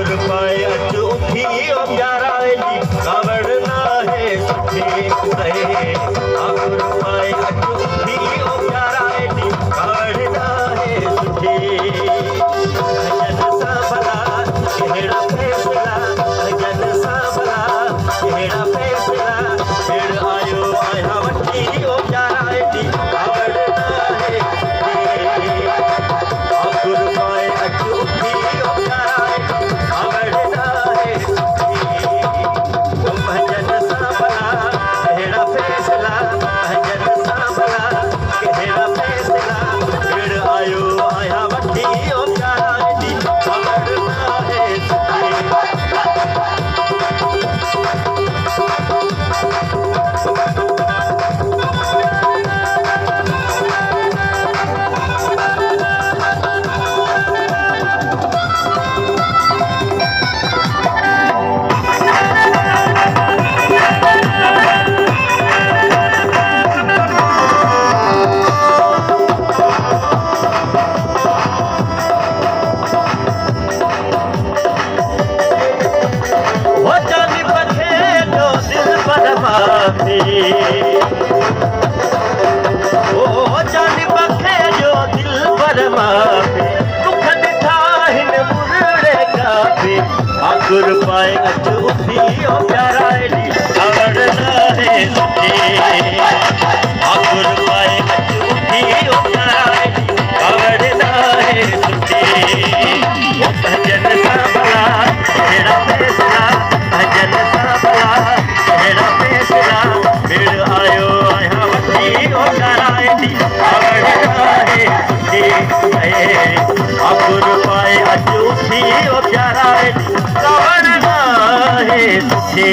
आकुर पाए अचु उठी ओ प्यारा दी कावड़ ना है सुठी रहे आकुर पाए अचु उठी ओ प्यारा दी कावड़ ना है सुठी जन सा भला केड़ा फैसला जन सा भला केड़ा फैसला फिर आयो आया वठी ओ प्यारा दी कावड़ ना है सुठी आकुर पाए अचु उठी ओ प्यारा दी कावड़ ना है सुठी भजन सा भला केड़ा फैसला भजन सा भला केड़ा फैसला फिर आयो आया वठी ओ प्यारा दी कावड़ ना है सुठी वो जानी बखे जो दिल पर माफी वो जानी बखे जो दिल पर माफी दुख दिठा हिन मुरड़े काफी आकुर पाए अचु उठी ओ प्यारा दी कावड़ ना है सुठी आकुर पाए अचु उठी ओ प्यारा दी कावड़ ना है सुठी वो भजन सा भला केड़ा फैसला भजन सा भला केड़ा फैसला फिर आयो आया वठी ओ प्यारा दी कावड़ ना है सुठी आकुर पाए अचु उठी ओ प्यारा दी कावड़ ना है सुठी